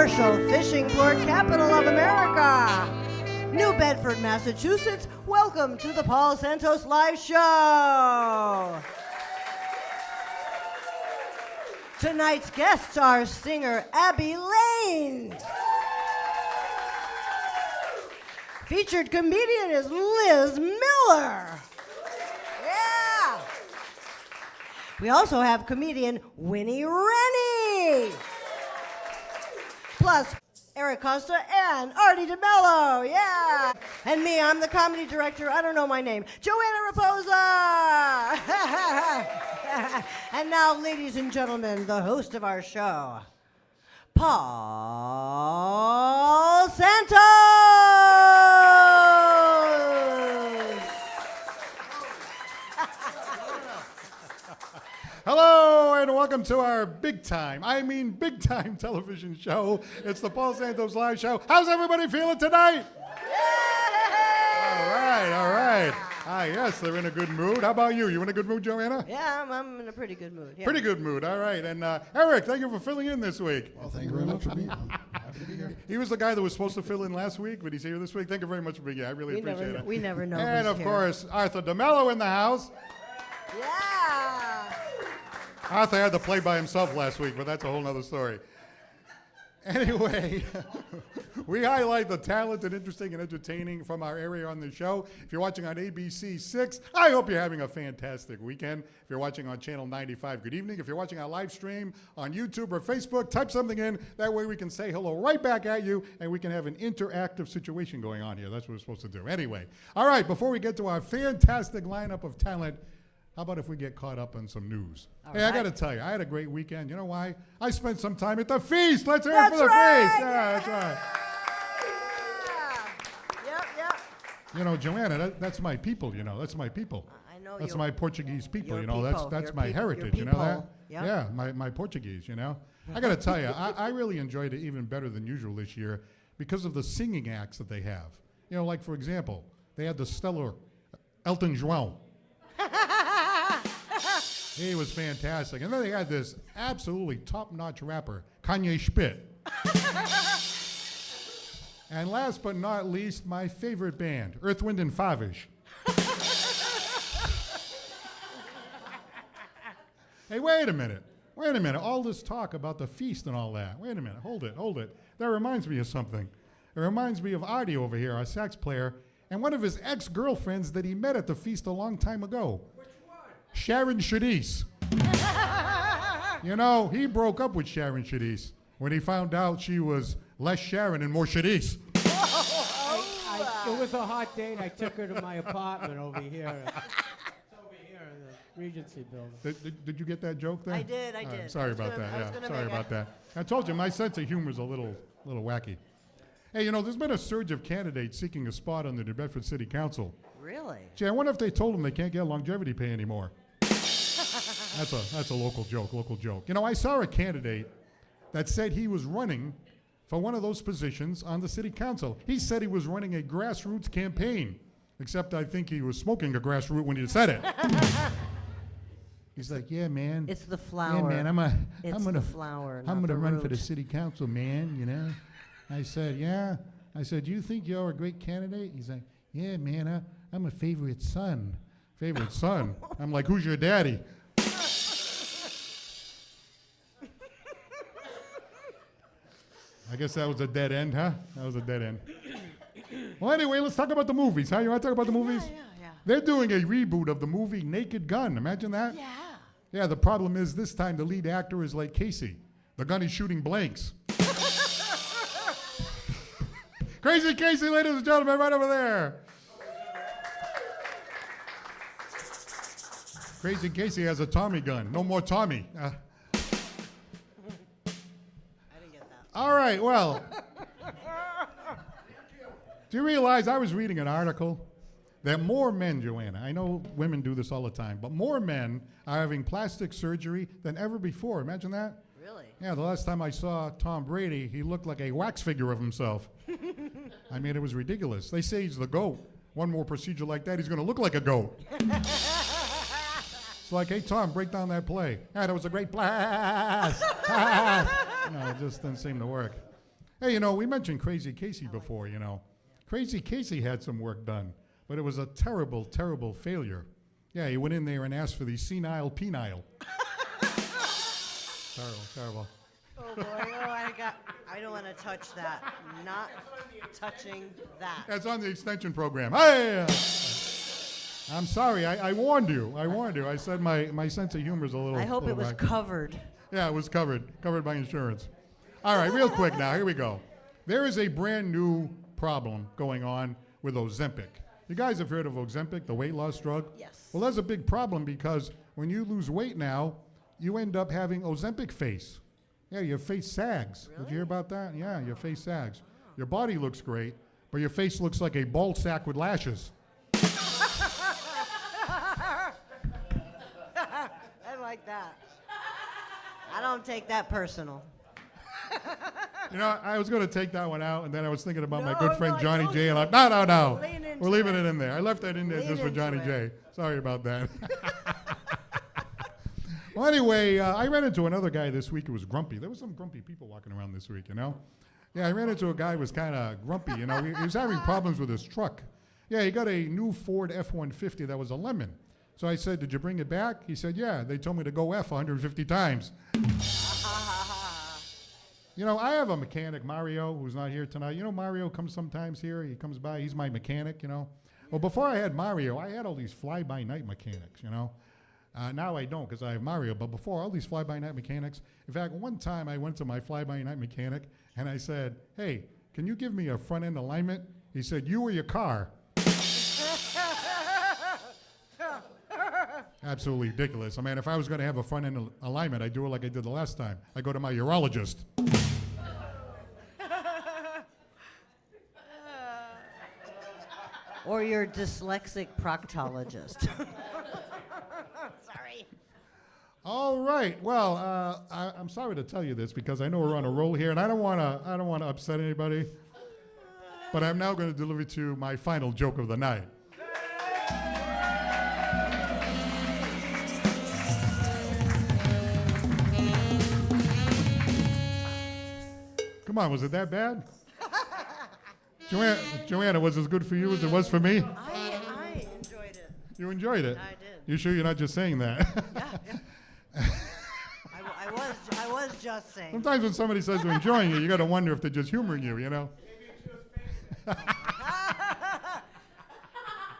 commercial fishing port capital of America, New Bedford, Massachusetts. Welcome to the Paul Santos Live Show. Tonight's guests are Singer Abby Layne. Featured comedian is Liz Miller. Yeah. We also have comedian Winnie Rennie. Plus, Eric Costa and Artie DeMello, yeah. And me, I'm the comedy director, I don't know my name, Joanna Raposa. And now, ladies and gentlemen, the host of our show, Paul Santos. Hello and welcome to our big time television show. It's the Paul Santos Live Show. How's everybody feeling tonight? All right. Ah, yes, they're in a good mood. How about you? You in a good mood, Joanna? Yeah, I'm in a pretty good mood. Yeah. Pretty good mood, all right. And Eric, thank you for filling in this week. Well, thank you very much for being here. Happy to be here. He was the guy that was supposed to fill in last week, but he's here this week. Thank you very much for being here. I really appreciate it. We never know. And who's of here. course, Arthur DeMello in the house. Yeah. Arthur had to play by himself last week, but that's a whole other story. Anyway, we highlight the talented, interesting, and entertaining from our area on the show. If you're watching on ABC 6, I hope you're having a fantastic weekend. If you're watching on Channel 95, good evening. If you're watching our live stream on YouTube or Facebook, type something in. That way we can say hello right back at you, and we can have an interactive situation going on here. That's what we're supposed to do. Anyway, all right, before we get to our fantastic lineup of talent, how about if we get caught up on some news? Hey, I got to tell you, I had a great weekend. You know why? I spent some time at the feast. Let's hear it for the feast. Yeah, that's right. Yep. You know, Joanna, that's my people, That's my people. I know That's you. my Portuguese people, Your That's people, my your heritage, people. you know that? Yep. Yeah, my Portuguese, I got to tell you, I really enjoyed it even better than usual this year because of the singing acts that they have. Like, for example, they had the stellar Elton João. He was fantastic. And then they had this absolutely top-notch rapper, Kanye Spit. And last but not least, my favorite band, Earth, Wind, and Favish. Hey, wait a minute. All this talk about the feast and all that. Wait a minute. Hold it. That reminds me of something. It reminds me of Artie over here, our sax player, and one of his ex-girlfriends that he met at the feast a long time ago. Sharon Shadis. He broke up with Sharon Shadis when he found out she was less Sharon and more Shadis. It was a hot day, and I took her to my apartment over here. It's over here in the Regency building. Did you get that joke there? I did. All right, sorry about that. Sorry about that. I told you, my sense of humor is a little wacky. Hey, there's been a surge of candidates seeking a spot on the New Bedford City Council. Really? Gee, I wonder if they told them they can't get longevity pay anymore. That's a local joke. I saw a candidate that said he was running for one of those positions on the city council. He said he was running a grassroots campaign, except I think he was smoking a grassroot when he said it. He's like, yeah, man. It's the flower. Yeah, man, I'm gonna run for the root. city council, man, I said, yeah. I said, do you think you're a great candidate? He's like, yeah, man, I'm a favorite son. Favorite son? I'm like, who's your daddy? I guess that was a dead end, huh? That was a dead end. Well, anyway, let's talk about the movies, huh? You want to talk about the movies? Yeah. They're doing a reboot of the movie Naked Gun. Imagine that. Yeah. Yeah, the problem is this time the lead actor is like Casey. The gun is shooting blanks. Crazy Casey, ladies and gentlemen, right over there. Crazy Casey has a Tommy gun. No more Tommy. I didn't get that. All right, well. Do you realize I was reading an article that more men, Joanna, I know women do this all the time, but more men are having plastic surgery than ever before. Imagine that. Really? Yeah, the last time I saw Tom Brady, he looked like a wax figure of himself. I mean, it was ridiculous. They say he's the GOAT. One more procedure like that, he's going to look like a GOAT. It's like, hey, Tom, break down that play. Yeah, that was a great blast. No, it just didn't seem to work. Hey, we mentioned Crazy Casey before, Crazy Casey had some work done, but it was a terrible, terrible failure. Yeah, he went in there and asked for the senile penile. Terrible. Oh boy, I don't want to touch that. Not touching that. That's on the extension program. Hey! I'm sorry, I warned you. I said my sense of humor is a little. I hope it was covered. Yeah, it was covered by insurance. All right, real quick now, here we go. There is a brand new problem going on with Ozempic. You guys have heard of Ozempic, the weight loss drug? Yes. Well, that's a big problem because when you lose weight now, you end up having Ozempic face. Yeah, your face sags. Really? Did you hear about that? Yeah, your face sags. Your body looks great, but your face looks like a ball sack with lashes. I like that. I don't take that personal. I was going to take that one out, and then I was thinking about my No, good friend no, I Johnny told J. you. And no. Lean into We're leaving it. it in there. I left that in there Lean just for into Johnny it. J. Sorry about that. Well, anyway, I ran into another guy this week who was grumpy. There was some grumpy people walking around this week, Yeah, I ran into a guy who was kind of grumpy, He was having problems with his truck. Yeah, he got a new Ford F-150 that was a lemon. So I said, did you bring it back? He said, yeah. They told me to go F 150 times. I have a mechanic, Mario, who's not here tonight. Mario comes sometimes here. He comes by. He's my mechanic, Well, before I had Mario, I had all these fly-by-night mechanics, Now I don't because I have Mario, but before, all these fly-by-night mechanics. In fact, one time I went to my fly-by-night mechanic, and I said, hey, can you give me a front-end alignment? He said, you or your car? Absolutely ridiculous. I mean, if I was going to have a front-end alignment, I'd do it like I did the last time. I go to my urologist. Or your dyslexic proctologist. Sorry. All right. Well, I'm sorry to tell you this because I know we're on a roll here, and I don't want to upset anybody. But I'm now going to deliver to you my final joke of the night. Come on, was it that bad? Joanna, was it as good for you as it was for me? I enjoyed it. You enjoyed it? I did. You sure you're not just saying that? Yeah. I was just saying. Sometimes when somebody says they're enjoying it, you got to wonder if they're just humoring you,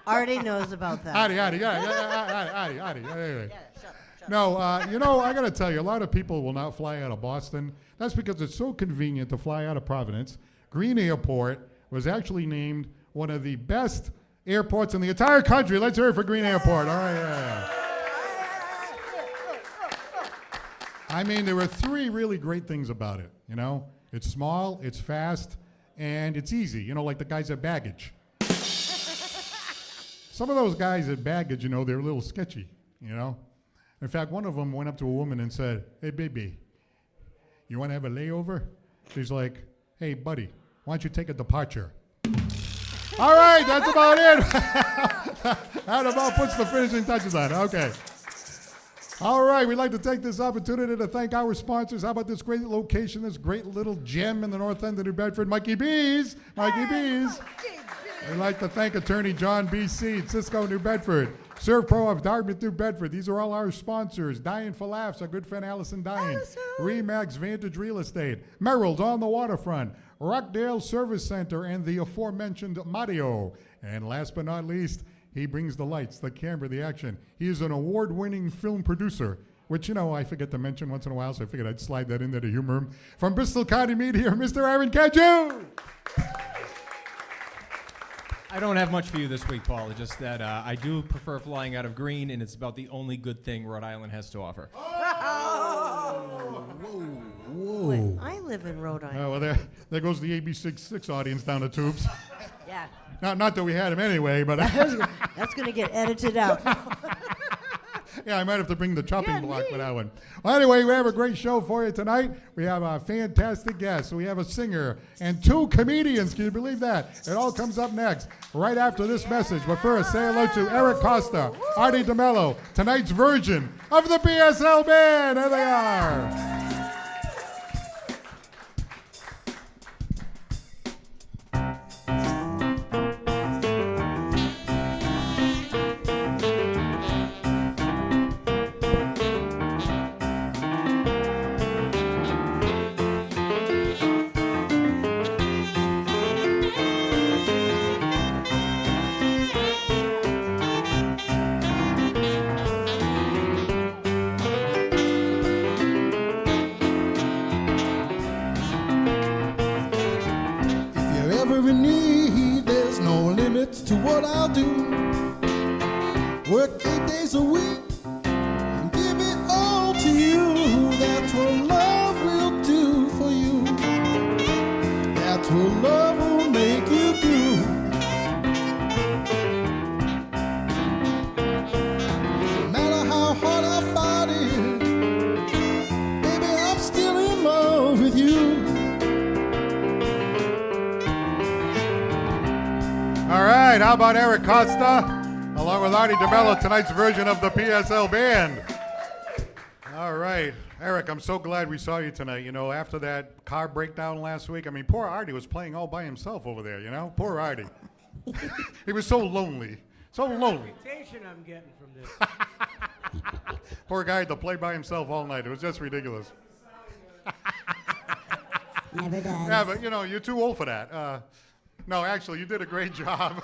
Artie knows about that. Artie. Anyway. Yeah, shut up. No, I got to tell you, a lot of people will not fly out of Boston. That's because it's so convenient to fly out of Providence. Green Airport was actually named one of the best airports in the entire country. Let's hear it for Green Airport. All right, yeah. I mean, there were three really great things about it, It's small, it's fast, and it's easy, like the guys at baggage. Some of those guys at baggage, they're a little sketchy, In fact, one of them went up to a woman and said, hey, baby, you want to have a layover? She's like, hey, buddy, why don't you take a departure? All right, that's about it. That about puts the finishing touches on it. Okay. All right, we'd like to take this opportunity to thank our sponsors. How about this great location, this great little gem in the north end of New Bedford, Mikey B's. We'd like to thank attorney John B. Seed, Cisco, New Bedford. Serve Pro of Dartmouth, New Bedford. These are all our sponsors. Dying for Laughs, our good friend Allison Dying. Remax Vantage Real Estate. Merrill's on the waterfront. Rockdale Service Center and the aforementioned Mario. And last but not least, he brings the lights, the camera, the action. He is an award-winning film producer, which, I forget to mention once in a while, so I figured I'd slide that in there to humor him. From Bristol County Media, Mr. Aaron Kedju. I don't have much for you this week, Paul. It's just that I do prefer flying out of Green, and it's about the only good thing Rhode Island has to offer. Wait, I live in Rhode Island. Oh, well, there goes the AB66 audience down the tubes. Yeah. Not that we had him anyway, but... That's going to get edited out. Yeah, I might have to bring the chopping block for that one. Well, anyway, we have a great show for you tonight. We have a fantastic guest. We have a singer and two comedians. Can you believe that? It all comes up next, right after this message. But first, say hello to Eric Costa, Artie DeMello, tonight's version of the BSL Band. There they are. Work 8 days a week and give it all to you. That's what love will do for you. That's what love will make you do. No matter how hard I fight it, baby, I'm still in love with you. All right, how about Eric Costa, along with Artie DeMello, tonight's version of the PSL Band. All right, Eric, I'm so glad we saw you tonight. You know, after that car breakdown last week, I mean, poor Artie was playing all by himself over there, you know? Poor Artie. He was so lonely, so lonely. Reputation I'm getting from this. Poor guy had to play by himself all night. It was just ridiculous. Never does. Yeah, but, you know, you're too old for that. No, actually, you did a great job.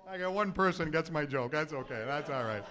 I got one person gets my joke. That's okay. That's all right.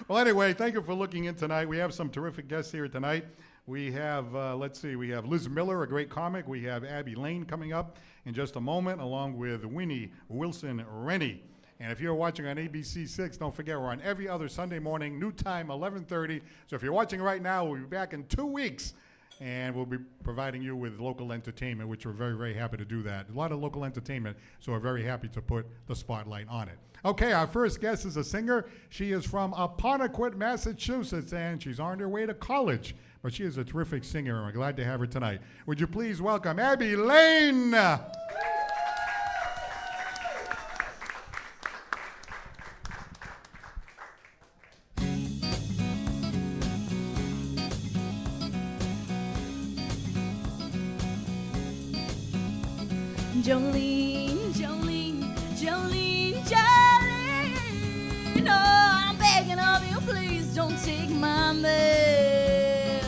Well, anyway, thank you for looking in tonight. We have some terrific guests here tonight. We have, let's see, we have Liz Miller, a great comic. We have Abby Layne coming up in just a moment, along with Winnie Wilson Rennie. And if you're watching on ABC 6, don't forget we're on every other Sunday morning, new time, 11:30. So if you're watching right now, we'll be back in 2 weeks. And we'll be providing you with local entertainment, which we're very, very happy to do that. A lot of local entertainment, so we're very happy to put the spotlight on it. Okay, our first guest is a singer. She is from Apponequet, Massachusetts, and she's on her way to college. But she is a terrific singer, and we're glad to have her tonight. Would you please welcome Abby Layne? Jolene, Jolene, Jolene, Jolene. No, I'm begging of you, please don't take my man.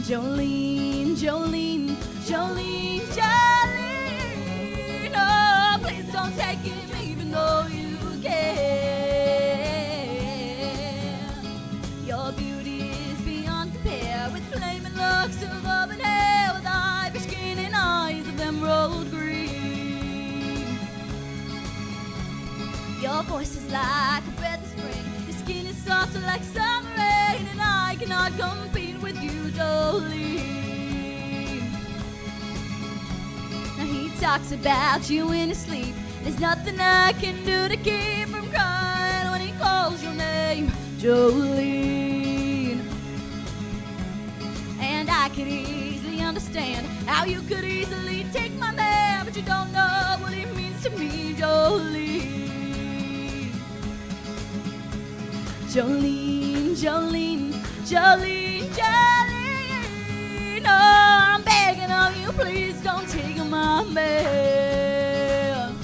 Jolene, Jolene, Jolene, Jolene. No, please don't take him even though you can. Your beauty is beyond compare with flaming locks of auburn hair, with ivory skin and eyes of emerald green. Your voice is like a breath of spring, your skin is soft like summer rain, and I cannot compete with you, Jolene. Now he talks about you in his sleep, there's nothing I can do to keep from crying when he calls your name, Jolene. And I could easily understand how you could easily take my man, but you don't know what it means to me, Jolene. Jolene, Jolene, Jolene, Jolene. No, I'm begging of you, please don't take my man.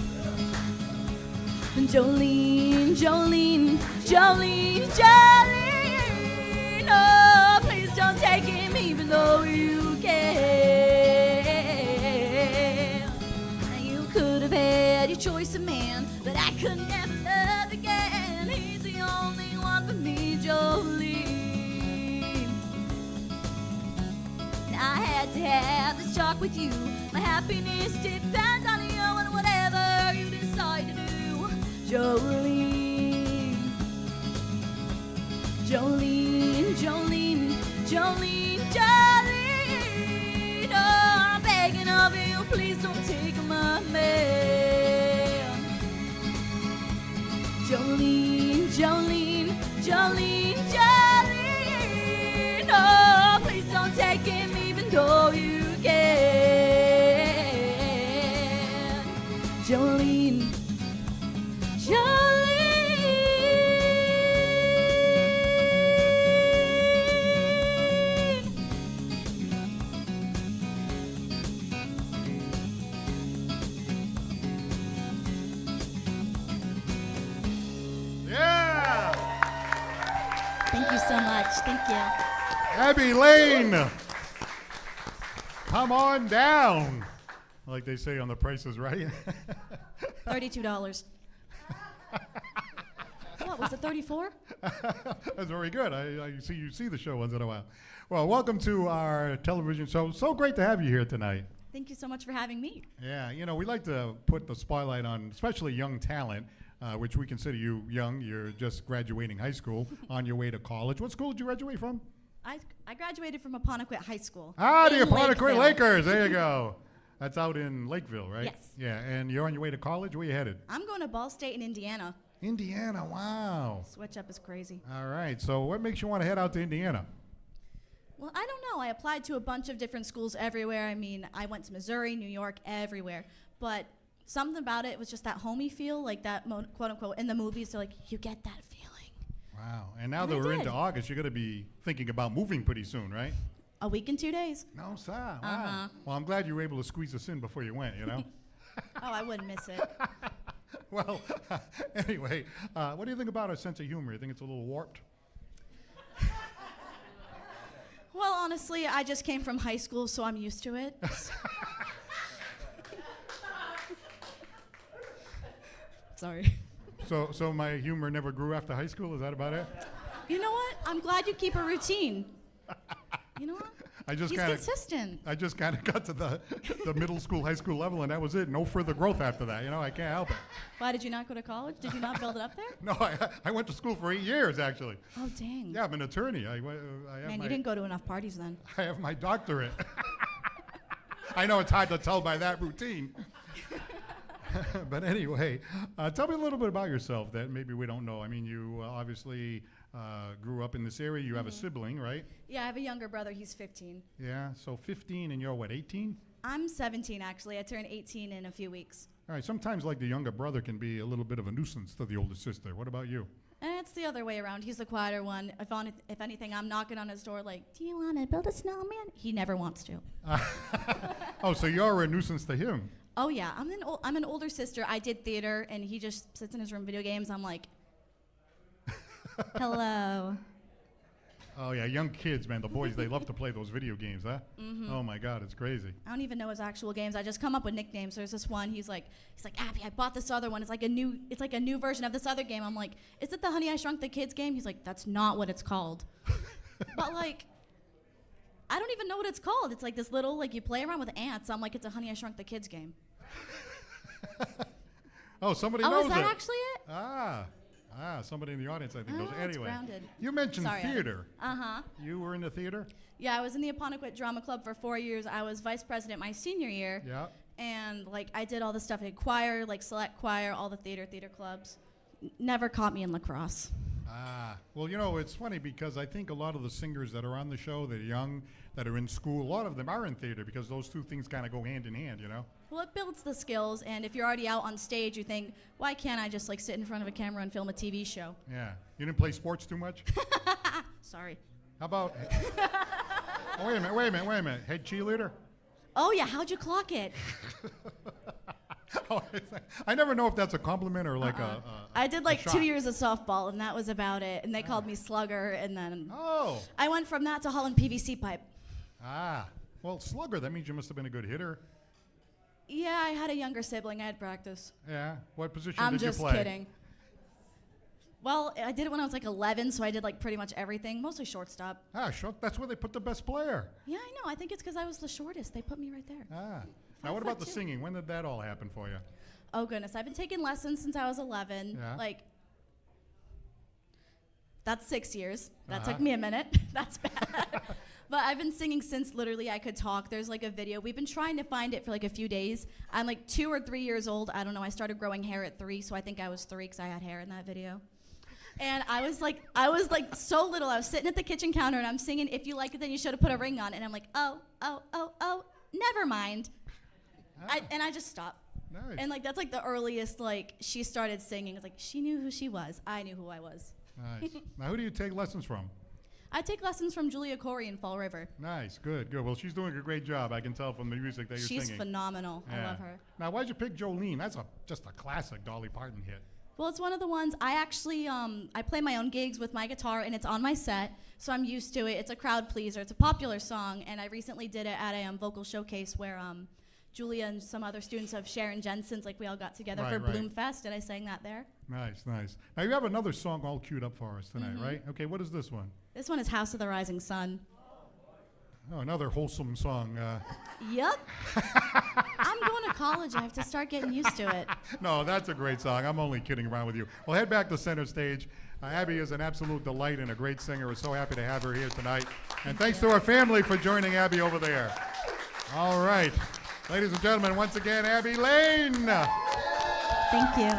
Jolene, Jolene, Jolene, Jolene. No, please don't take him even though you can. Now you could have had your choice of man, but I could never love again. He's the only one for me, Jolene. Now I had to have this talk with you. My happiness depends on you and whatever you decide to do, Jolene. Jolene, Jolene, Jolene, Jolene. Oh, I'm begging of you, please don't take my man. Jolene, Jolene, Jolene, Jolene. Oh, please don't take him even though you can. Jolene, Jolene. Yeah! Thank you so much. Thank you. Abby Layne, come on down. Like they say on The Price is Right. $32. What was it, 34? That's very good. I see the show once in a while. Well, welcome to our television show. So great to have you here tonight. Thank you so much for having me. Yeah, you know, we like to put the spotlight on especially young talent, which we consider you young. You're just graduating high school, on your way to college. What school did you graduate from? I graduated from Apponequet High School. Ah, the in Apponequet Lakeville. Lakers. There you go. That's out in Lakeville, right? Yes. Yeah, and you're on your way to college? Where you headed? I'm going to Ball State in Indiana. Indiana, wow. Switch up is crazy. All right, so what makes you want to head out to Indiana? Well, I don't know. I applied to a bunch of different schools everywhere. I mean, I went to Missouri, New York, everywhere. But something about it was just that homey feel, like that, quote unquote, in the movies. So, like, you get that feeling. Wow, and now And that I we're did. into August, you're going to be thinking about moving pretty soon, right? A week and 2 days. No, sir. Wow. Uh-huh. Well, I'm glad you were able to squeeze us in before you went, you know? Oh, I wouldn't miss it. Well, anyway, what do you think about our sense of humor? You think it's a little warped? Well, honestly, I just came from high school, so I'm used to it. Sorry. So my humor never grew after high school? Is that about it? You know what? I'm glad you keep a routine. You know what? He's consistent. I just kind of got to the middle school, high school level, and that was it. No further growth after that. You know, I can't help it. Why did you not go to college? Did you not build it up there? No, I went to school for 8 years, actually. Oh, dang. Yeah, I'm an attorney. I have Man, you didn't go to enough parties then. I have my doctorate. I know it's hard to tell by that routine. But anyway, tell me a little bit about yourself that maybe we don't know. I mean, you obviously grew up in this area. You have a sibling, right? Yeah, I have a younger brother. He's 15. Yeah, so 15 and you're what, 18? I'm 17, actually. I turn 18 in a few weeks. All right, sometimes like the younger brother can be a little bit of a nuisance to the older sister. What about you? And it's the other way around. He's the quieter one. If anything, I'm knocking on his door like, do you want to build a snowman? He never wants to. Oh, so you're a nuisance to him. Oh, yeah. I'm an older sister. I did theater, and he just sits in his room video games. I'm like, hello. Oh, yeah, young kids, man. The boys, they love to play those video games, huh? Mm-hmm. Oh, my God, it's crazy. I don't even know his actual games. I just come up with nicknames. There's this one. He's like, Abby, I bought this other one. It's like a new version of this other game. I'm like, is it the Honey I Shrunk the Kids game? He's like, that's not what it's called. But like, I don't even know what it's called. It's like this little, like you play around with ants. I'm like, it's a Honey I Shrunk the Kids game. Oh, somebody Oh, knows is that it. actually it? Somebody in the audience, I think, knows. Oh, it's Anyway, grounded. you mentioned Sorry, theater. Uh-huh. You were in the theater? Yeah, I was in the Apponequet Drama Club for 4 years. I was vice president my senior year. Yeah. And like I did all the stuff. I did choir, like select choir, all the theater clubs. Never caught me in lacrosse. Well, you know, it's funny because I think a lot of the singers that are on the show, that are young, that are in school, a lot of them are in theater because those two things kind of go hand in hand, you know? Well, it builds the skills, and if you're already out on stage, you think, why can't I just like sit in front of a camera and film a TV show? Yeah. You didn't play sports too much? Sorry. How about... Oh, wait a minute. Head cheerleader? Oh yeah, how'd you clock it? Oh, I never know if that's a compliment or like I did like shot. 2 years of softball, and that was about it. And they called me slugger, and then Oh. I went from that to hauling PVC pipe. Well, slugger, that means you must have been a good hitter. Yeah, I had a younger sibling. I had practice. Yeah. What position I'm did you just play? kidding. Well, I did it when I was like 11, so I did like pretty much everything, mostly shortstop. Sure. That's where they put the best player. Yeah, I know. I think it's because I was the shortest. They put me right there. Now, what about the 5'2". singing? When did that all happen for you? Oh goodness, I've been taking lessons since I was 11. Yeah. Like, that's 6 years. That Uh-huh. took me a minute. That's bad. But I've been singing since literally I could talk. There's like a video. We've been trying to find it for like a few days. I'm like 2 or 3 years old. I don't know. I started growing hair at 3, so I think I was 3 because I had hair in that video. And I was like so little. I was sitting at the kitchen counter and I'm singing, "If you like it, then you should have put a ring on." And I'm like, oh, never mind. And I just stopped. Nice. And like that's like the earliest like she started singing. It's like she knew who she was. I knew who I was. Nice. Now, who do you take lessons from? I take lessons from Julia Corey in Fall River. Nice. Good. Well, she's doing a great job. I can tell from the music that you're She's singing. phenomenal. I Yeah. love her. Now, why'd you pick Jolene? That's just a classic Dolly Parton hit. Well, it's one of the ones I actually I play my own gigs with my guitar and it's on my set, so I'm used to it. It's a crowd pleaser. It's a popular song, and I recently did it at a vocal showcase where Julia and some other students of Sharon Jensen's, like we all got together for Right. Bloomfest, and I sang that there. Nice. Now, you have another song all queued up for us tonight, Mm-hmm. right? Okay, what is this one? This one is House of the Rising Sun. Oh, another wholesome song. Yep. I'm going to college. I have to start getting used to it. No, that's a great song. I'm only kidding around with you. Well, head back to center stage. Abby is an absolute delight and a great singer. We're so happy to have her here tonight. And thanks to our family for joining Abby over there. All right. Ladies and gentlemen, once again, Abby Layne. Thank you.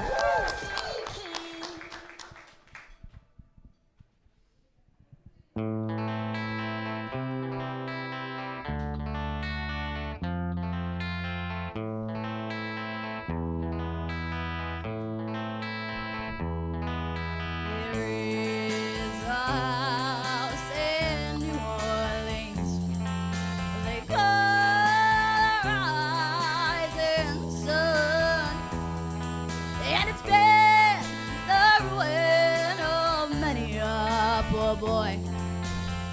Boy,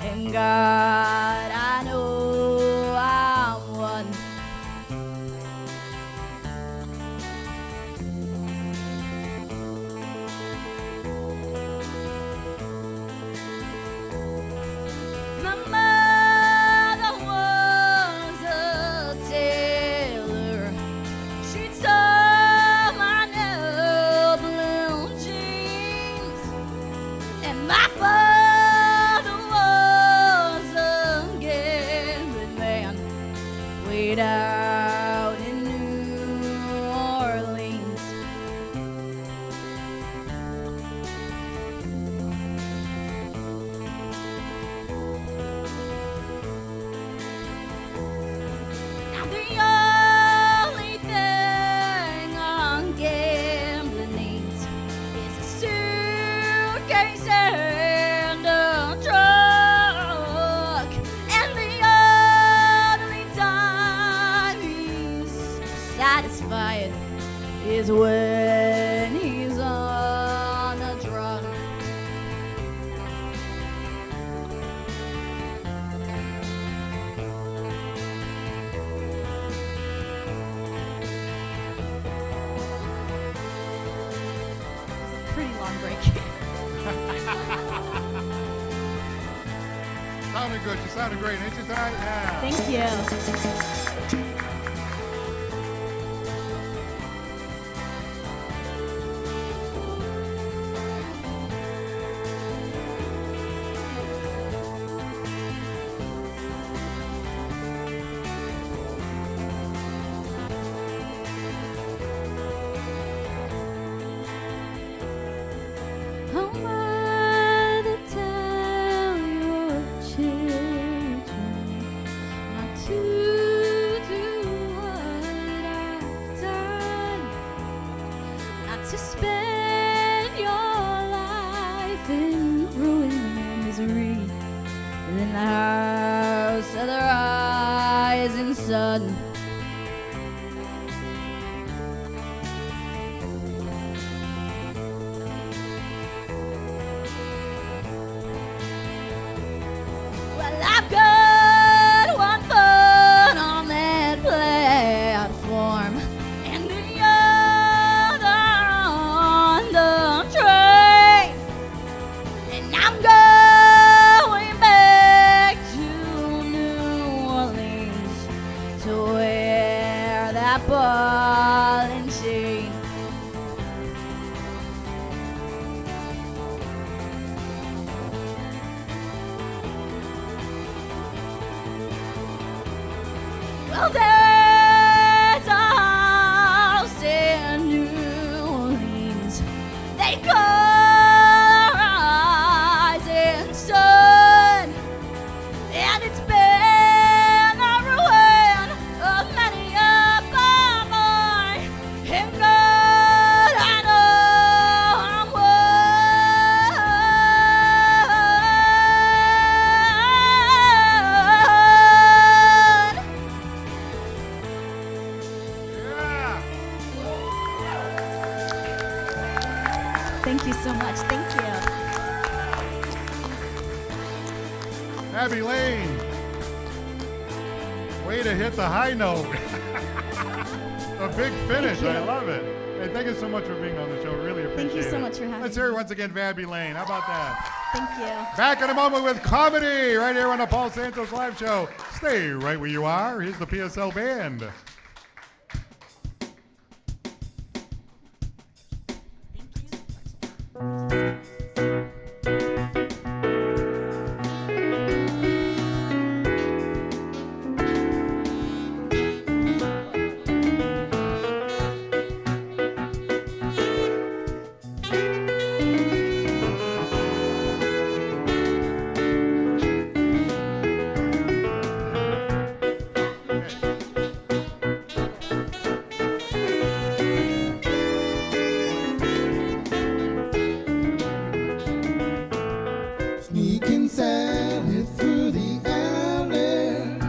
and God, I know I'm one. My mother was a tailor. She tore my new blue jeans, and my father was a gambling man way out in New Orleans. Now the only thing on gambling needs is a suitcase and a truck, and the only time he's satisfied is when he's on a drug. It's a pretty long break. Sounded good. You sounded great. Ain't you tonight? Yeah. Thank you. How am I to tell your children not to do what I've done? Not to spend your life in ruin and misery in the house of the rising sun. Well, I've got one foot on that platform and the other on the train, and I'm going back to New Orleans to wear that ball and chain. Well, there's a house in New Orleans they call the rising sun, and it's been the ruin of many a farmer. And God, I know I'm one. Thank you so much. Thank you. Abby Layne. Way to hit the high note. A big finish. I love it. And thank you so much for being on the show. Really appreciate it. Thank you so much for having Let's me. hear it once again for Abby Layne. How about that? Thank you. Back in a moment with comedy right here on the Paul Santos Live Show. Stay right where you are. Here's the PSL Band. Sneaking Sally through the alley.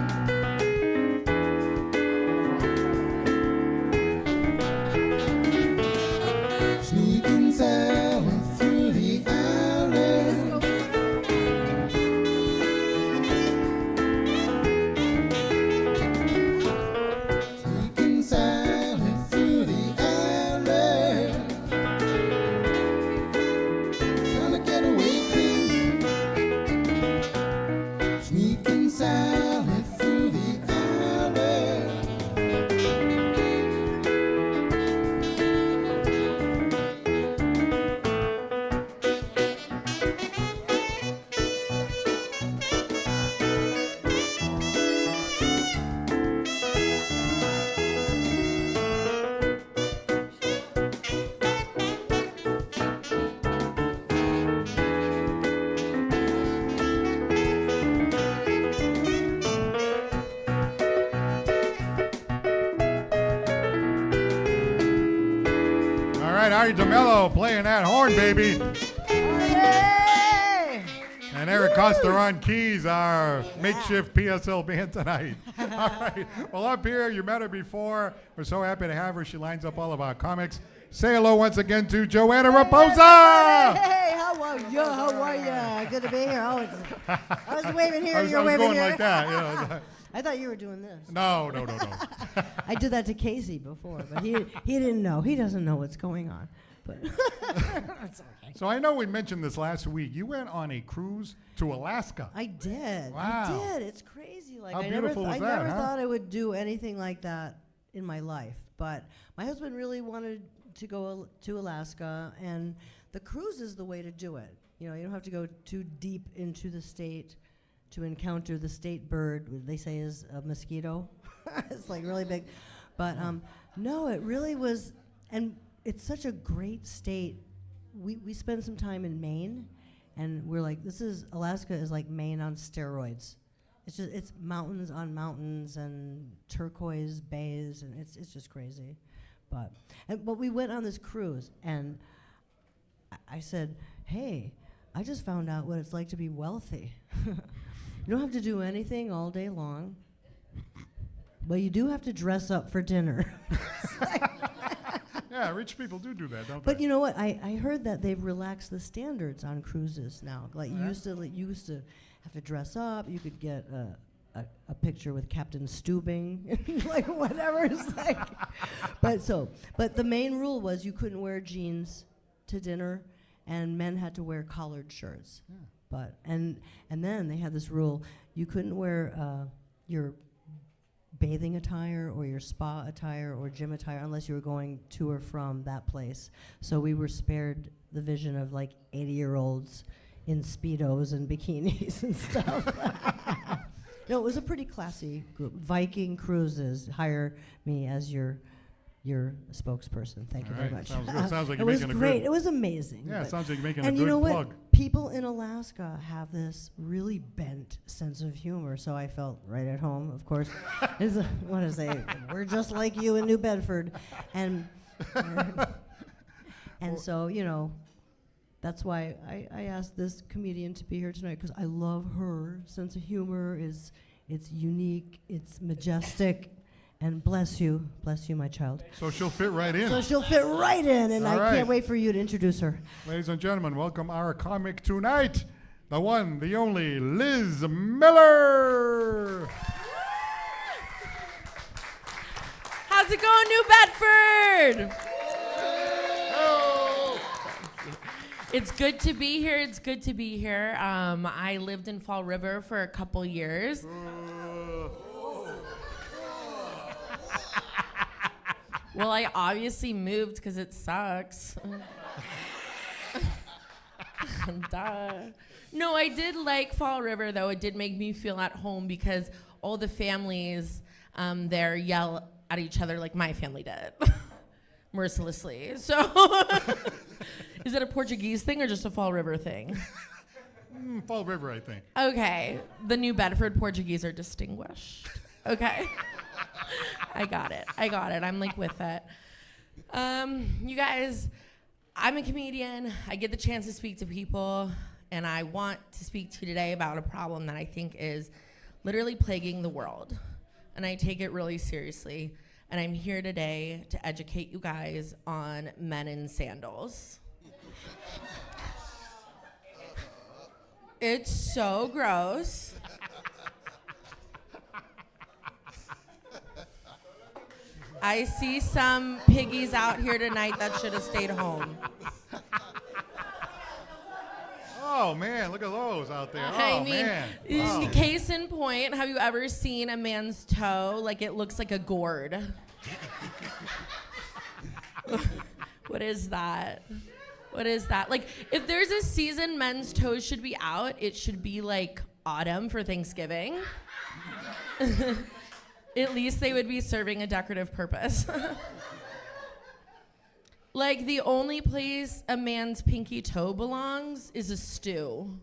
Sneaking Sally through the alley. Sneaking Sally through the alley. Trying to get away clean. Sneaking Sally through the alley. All right, Ari DeMello playing that horn, baby. Hey! And Eric Costa on keys, our makeshift PSL band tonight. All right. Well, up here, you met her before. We're so happy to have her. She lines up all of our comics. Say hello once again to Joanna Raposa. Hey, how are you? How are you? Good to be here. I was waving here. I was You're waving going here. like that. You know. I thought you were doing this. No. I did that to Casey before, but he didn't know. He doesn't know what's going on. But it's okay. So I know we mentioned this last week. You went on a cruise to Alaska. I did. Wow. I did. It's crazy. Like How I beautiful was I that, never huh? thought I would do anything like that in my life. But my husband really wanted to go to Alaska, and the cruise is the way to do it. You know, you don't have to go too deep into the state to encounter the state bird, what they say is a mosquito. It's like really big. But no, it really was, and it's such a great state. We spent some time in Maine, and we're like, Alaska is like Maine on steroids. It's mountains on mountains and turquoise bays, and it's just crazy. But we went on this cruise, and I said, hey, I just found out what it's like to be wealthy. You don't have to do anything all day long, but you do have to dress up for dinner. Yeah, rich people do that, don't But they? you know what? I heard that they've relaxed the standards on cruises now. Like you used to have to dress up. You could get a picture with Captain Stubing, like whatever. It's like, but the main rule was you couldn't wear jeans to dinner, and men had to wear collared shirts. Yeah. But and then they had this rule: you couldn't wear your bathing attire or your spa attire or gym attire unless you were going to or from that place. So we were spared the vision of like 80-year-olds in Speedos and bikinis and stuff. No, it was a pretty classy group. Viking Cruises, hire me as your spokesperson. Thank you All very right, much. sounds good. Sounds like it you're was making a great. good- It was amazing. Yeah, it but- sounds like you're making a and good you know plug. what? People in Alaska have this really bent sense of humor, so I felt right at home, of course. What is it? We're just like you in New Bedford. And so, you know, that's why I asked this comedian to be here tonight, because I love her sense of humor. It's unique, it's majestic, and bless you, my child. So she'll fit right in. So she'll fit right in, and All I right. can't wait for you to introduce her. Ladies and gentlemen, welcome our comic tonight, the one, the only, Liz Miller. How's it going, New Bedford? It's good to be here. It's good to be here. I lived in Fall River for a couple years. Well, I obviously moved because it sucks. Duh. No, I did like Fall River, though. It did make me feel at home because all the families there yell at each other like my family did, mercilessly. So, is it a Portuguese thing or just a Fall River thing? Fall River, I think. Okay, the New Bedford Portuguese are distinguished. Okay. I got it. I'm like with it. You guys, I'm a comedian. I get the chance to speak to people, and I want to speak to you today about a problem that I think is literally plaguing the world. And I take it really seriously. And I'm here today to educate you guys on men in sandals. It's so gross. I see some piggies out here tonight that should have stayed home. Oh, man, look at those out there. I Oh, mean, man. Wow. case in point, have you ever seen a man's toe? Like, it looks like a gourd. What is that? What is that? Like, if there's a season men's toes should be out, it should be like autumn for Thanksgiving. At least they would be serving a decorative purpose. Like, the only place a man's pinky toe belongs is a stew.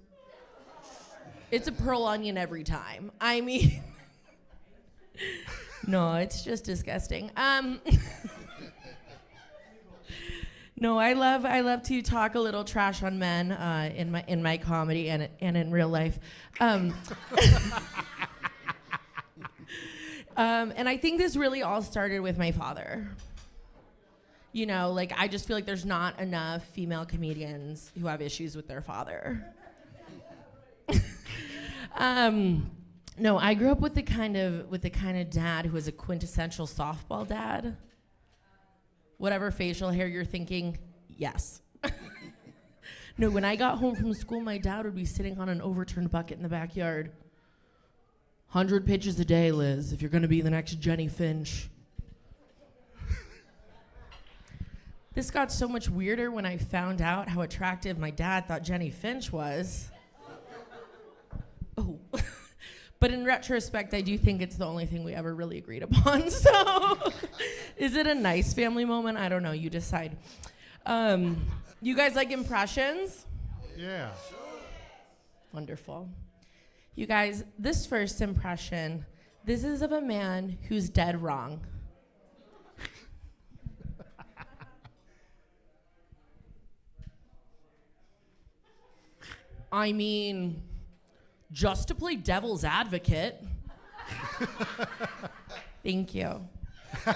It's a pearl onion every time. I mean, no, it's just disgusting. No, I love to talk a little trash on men in my comedy and in real life. And I think this really all started with my father. You know, like, I just feel like there's not enough female comedians who have issues with their father. No, I grew up with the kind of dad who was a quintessential softball dad. Whatever facial hair you're thinking, yes. No, when I got home from school, my dad would be sitting on an overturned bucket in the backyard. 100 pitches a day, Liz, if you're going to be the next Jenny Finch. This got so much weirder when I found out how attractive my dad thought Jenny Finch was. Oh. But in retrospect, I do think it's the only thing we ever really agreed upon. So is it a nice family moment? I don't know. You decide. You guys like impressions? Yeah. Wonderful. You guys, this first impression, this is of a man who's dead wrong. I mean, just to play devil's advocate. Thank you. I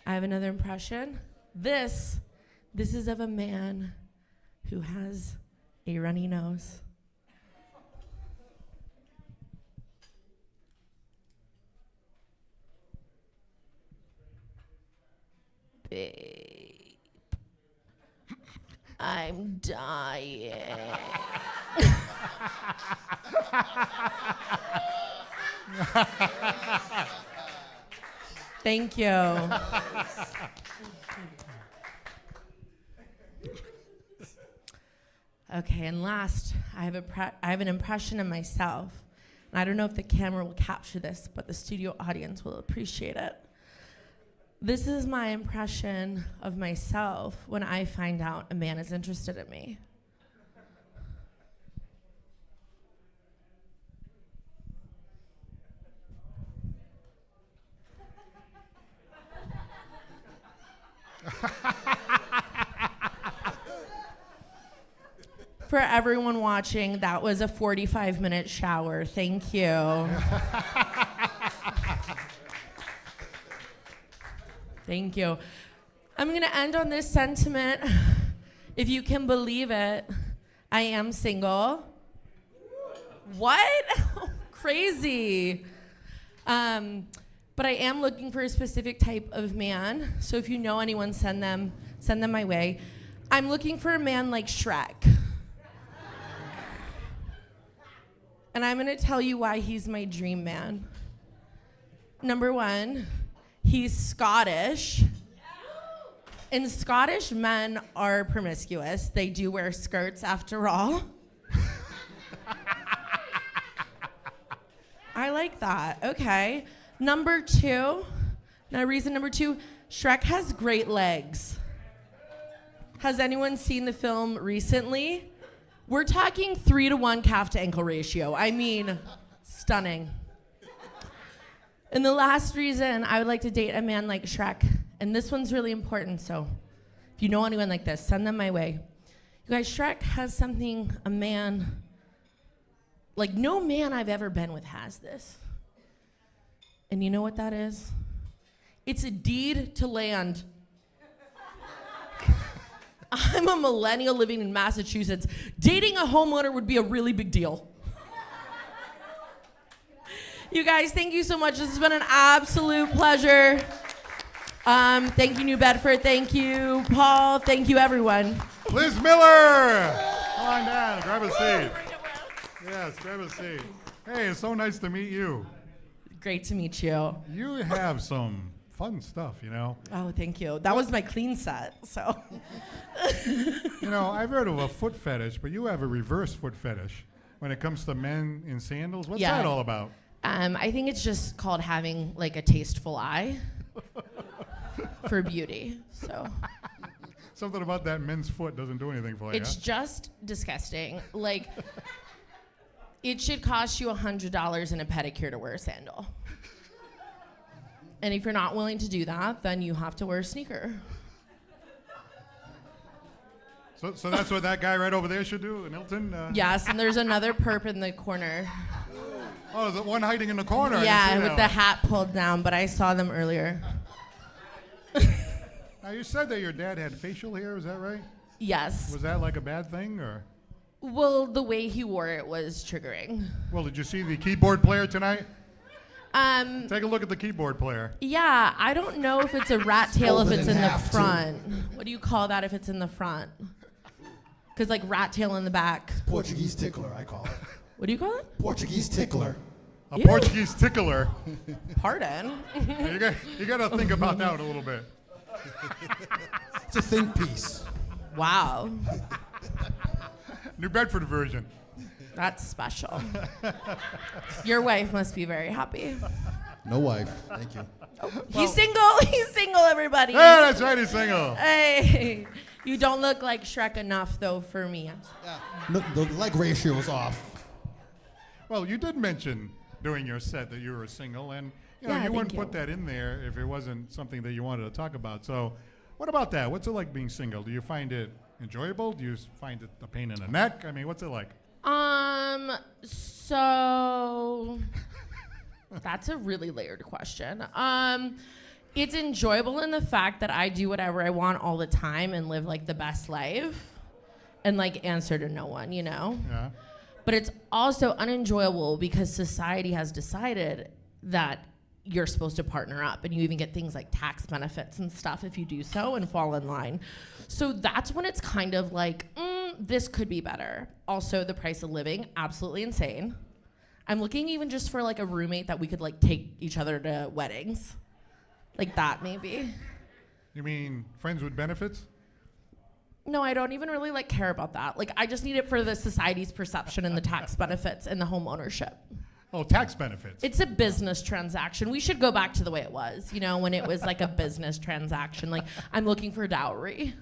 have another impression. This is of a man who has a runny nose. Babe, I'm dying. Thank you. Okay, and last, I have an impression of myself. And I don't know if the camera will capture this, but the studio audience will appreciate it. This is my impression of myself when I find out a man is interested in me. For everyone watching, that was a 45-minute shower. Thank you. Thank you. I'm going to end on this sentiment. If you can believe it, I am single. What? Crazy. But I am looking for a specific type of man. So if you know anyone, send them my way. I'm looking for a man like Shrek. And I'm gonna tell you why he's my dream man. Number one, he's Scottish. And Scottish men are promiscuous. They do wear skirts after all. I like that, okay. Number two, reason number two, Shrek has great legs. Has anyone seen the film recently? We're talking 3-to-1 calf to ankle ratio. I mean, stunning. And the last reason I would like to date a man like Shrek, and this one's really important, so if you know anyone like this, send them my way. You guys, Shrek has something a man, like no man I've ever been with has this. And you know what that is? It's a deed to land. I'm a millennial living in Massachusetts. Dating a homeowner would be a really big deal. You guys, thank you so much. This has been an absolute pleasure. Thank you, New Bedford. Thank you, Paul. Thank you, everyone. Liz Miller! Come on down, grab a seat. Yes, grab a seat. Hey, it's so nice to meet you. Great to meet you. You have some fun stuff, you know. Oh, thank you. That was my clean set, so. You know, I've heard of a foot fetish, but you have a reverse foot fetish when it comes to men in sandals. What's that all about? I think it's just called having like a tasteful eye for beauty. So Something about that men's foot doesn't do anything for you. it's just disgusting. Like it should cost you $100 in a pedicure to wear a sandal. And if you're not willing to do that, then you have to wear a sneaker. So that's what that guy right over there should do, Nilton? Yes, and there's another perp in the corner. Oh, is it one hiding in the corner? Yeah, with the hat pulled down, but I saw them earlier. Now, you said that your dad had facial hair, is that right? Yes. Was that like a bad thing, or? Well, the way he wore it was triggering. Well, did you see the keyboard player tonight? Take a look at the keyboard player. Yeah, I don't know if it's a rat tail if Folded it's in in the half, too. front. What do you call that if it's in the front? Because like rat tail in the back. Portuguese tickler, I call it. What do you call it? Portuguese tickler. A Ew. Portuguese tickler. Pardon? You got to think about that a little bit. It's a think piece. Wow, New Bedford version. that's special. Your wife must be very happy. No wife. Thank you. He's single. He's single, everybody. Hey, that's right, he's single. Hey, you don't look like Shrek enough though for me. Yeah. No, the leg ratio is off. Well, you did mention during your set that you were single, and you know Yeah, you wouldn't thank put that in there if it wasn't something that you wanted to talk about. So, what about that? What's it like being single? Do you find it enjoyable? Do you find it a pain in the neck? I mean, what's it like? So that's a really layered question. It's enjoyable in the fact that I do whatever I want all the time and live like the best life and like answer to no one, you know? Yeah. But it's also unenjoyable because society has decided that you're supposed to partner up, and you even get things like tax benefits and stuff if you do so and fall in line. So that's when it's kind of like, this could be better. Also, the price of living, absolutely insane. I'm looking even just for like a roommate that we could like take each other to weddings. Like that maybe. You mean friends with benefits? No, I don't even really like care about that. Like I just need it for the society's perception and the tax benefits and the home ownership. Oh, tax benefits. It's a business transaction. We should go back to the way it was, you know, when it was like a business transaction. Like I'm looking for dowry.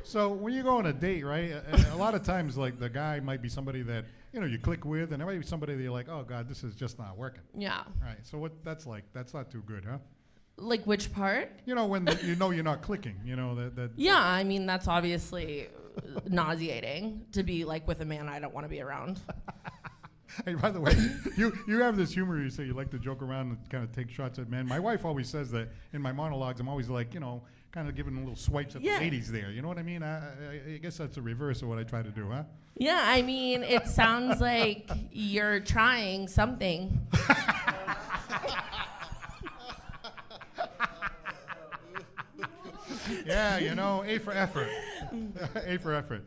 So when you go on a date, right? A lot of times, like the guy might be somebody that you know you click with, and there might be somebody that you're like, oh God, this is just not working. Yeah. Right. So what that's like? That's not too good, huh? Like which part? You know when you know you're not clicking. You know that. Yeah, I mean that's obviously nauseating to be like with a man I don't want to be around. Hey, by the way, you have this humor. You say you like to joke around and kind of take shots at men. My wife always says that in my monologues. I'm always like, you know, kind of giving little swipes at Yeah. the ladies there. You know what I mean? I guess that's a reverse of what I try to do, huh? Yeah, I mean it sounds like you're trying something. Yeah, you know, A for effort. A for effort.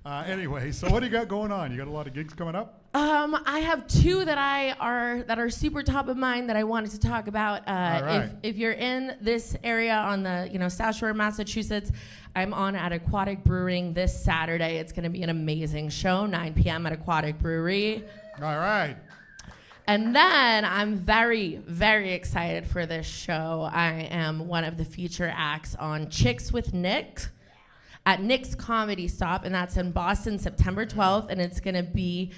Anyway, so what do you got going on? You got a lot of gigs coming up? I have two that are super top of mind that I wanted to talk about. All right. If you're in this area on the South Shore of Massachusetts, I'm on at Aquatic Brewing this Saturday. It's going to be an amazing show, 9 p.m. at Aquatic Brewery. All right. And then I'm very, very excited for this show. I am one of the feature acts on Chicks with Nick at Nick's Comedy Stop, and that's in Boston, September 12th, and it's going to be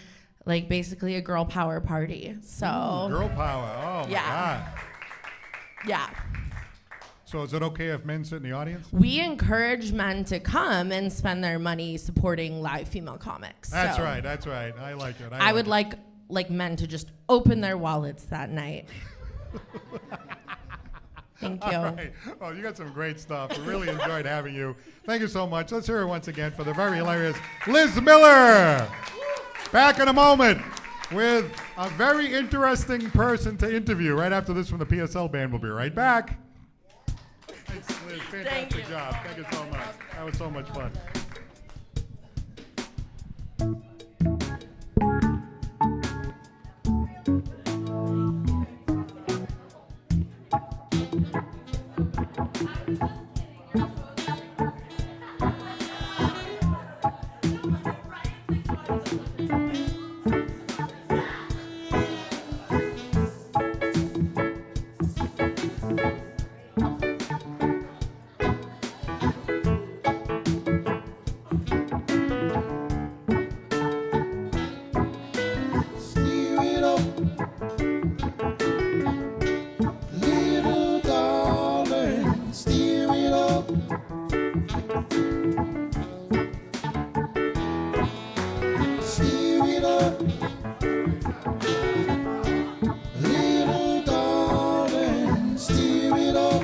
like basically a girl power party. So Girl power. Oh, Yeah. my God. yeah. So is it okay if men sit in the audience? We encourage men to come and spend their money supporting live female comics. That's So right. That's right. I like it. I would like men to just open their wallets that night. Thank you. All right. Oh, you got some great stuff. We really enjoyed having you. Thank you so much. Let's hear it once again for the very hilarious Liz Miller. Back in a moment with a very interesting person to interview right after this from the PSL band. We'll be right back. Thanks, Liz. Fantastic job. Thank you so much. That was so much fun. Steer it up, little darling. Steer it up. Steer it up, little darling. Steer it up.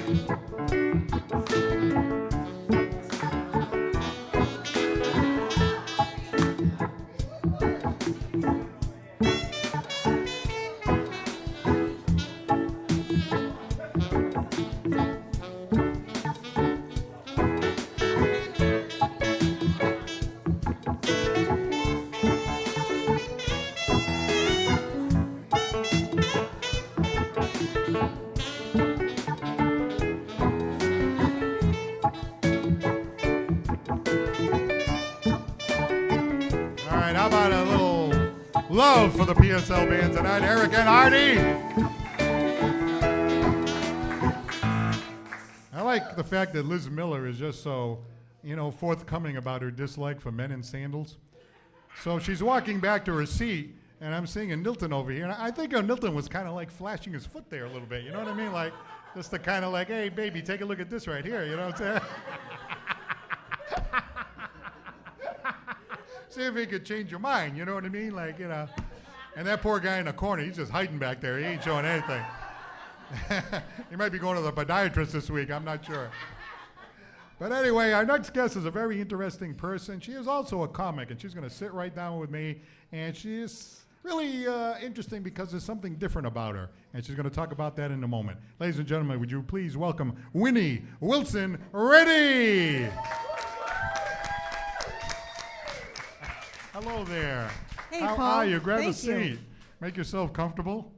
All right, how about a little love for the PSL band tonight, Eric and Artie? I like the fact that Liz Miller is just so, forthcoming about her dislike for men in sandals. So she's walking back to her seat, and I'm seeing a Nilton over here, and I think Nilton was kind of like flashing his foot there a little bit, you know what I mean? Like, just to kind of like, hey, baby, take a look at this right here, you know what I'm saying? See if he could change your mind, you know what I mean? Like, And that poor guy in the corner, he's just hiding back there. He ain't showing anything. He might be going to the podiatrist this week, I'm not sure. But anyway, our next guest is a very interesting person. She is also a comic, and she's going to sit right down with me. And she is really interesting because there's something different about her. And she's going to talk about that in a moment. Ladies and gentlemen, would you please welcome Winnie Wilson Rennie. Hello there. Hey, How Paul. are you? Grab a Thank seat. you. Make yourself comfortable.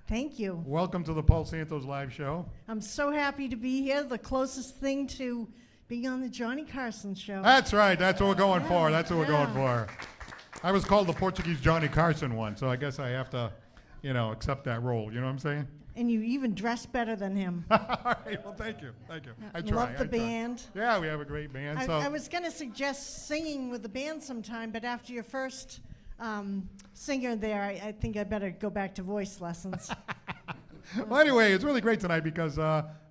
Thank you. Welcome to the Paul Santos live show. I'm so happy to be here. The closest thing to being on the Johnny Carson show. That's right. That's what we're going for. That's what we're going Yeah. for. I was called the Portuguese Johnny Carson once, so I guess I have to, accept that role. You know what I'm saying? And you even dress better than him. All right. Well, thank you. Thank you. I try. Love the I try. band. Yeah, we have a great band. I was going to suggest singing with the band sometime, but after your first singer there, I think I better go back to voice lessons. Well, anyway, it's really great tonight because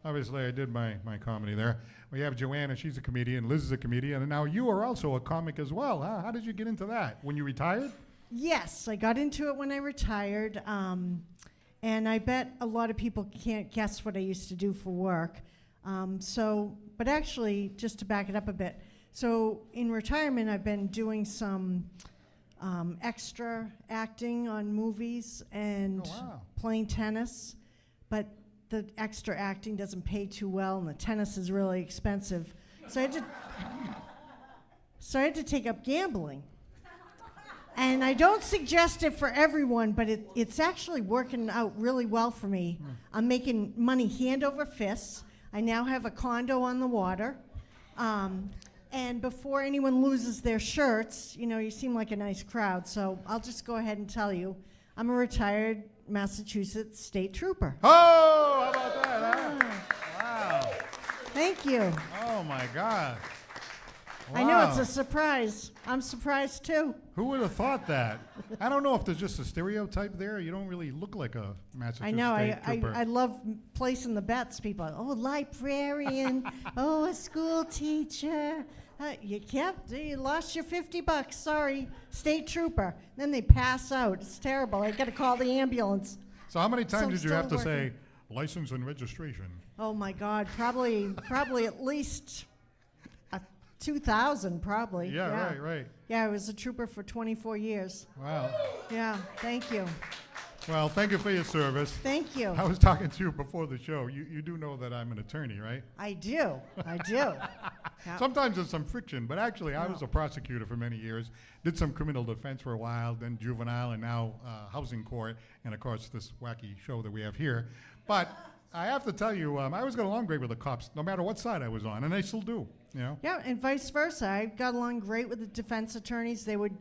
obviously I did my comedy there. We have Joanna, she's a comedian. Liz is a comedian. And now you are also a comic as well. Huh? How did you get into that? When you retired? Yes, I got into it when I retired. And I bet a lot of people can't guess what I used to do for work. But actually, just to back it up a bit, so in retirement, I've been doing some extra acting on movies and Oh, wow. playing tennis. But the extra acting doesn't pay too well, and the tennis is really expensive. So I had to take up gambling. And I don't suggest it for everyone, but it's actually working out really well for me. I'm making money hand over fists. I now have a condo on the water. And before anyone loses their shirts, you seem like a nice crowd, so I'll just go ahead and tell you, I'm a retired Massachusetts state trooper. Oh, how about that? Huh? Wow. Thank you. Oh, my God. I know it's Wow. a surprise. I'm surprised too. Who would have thought that? I don't know if there's just a stereotype there. You don't really look like a Massachusetts I know. state trooper. I love placing the bets. People, librarian. Oh, a school teacher. You lost your $50. Sorry, state trooper. Then they pass out. It's terrible. I got to call the ambulance. So how many times I'm did you still have to say working. license and registration? Oh my God, probably at least 2,000, probably. Yeah, right. Yeah, I was a trooper for 24 years. Wow. Yeah, thank you. Well, thank you for your service. Thank you. I was talking to you before the show. You do know that I'm an attorney, right? I do. Yeah. Sometimes there's some friction, but actually I was a prosecutor for many years, did some criminal defense for a while, then juvenile, and now housing court, and of course this wacky show that we have here. But I have to tell you, I always got along great with the cops, no matter what side I was on, and I still do, Yeah, and vice versa. I got along great with the defense attorneys. They would,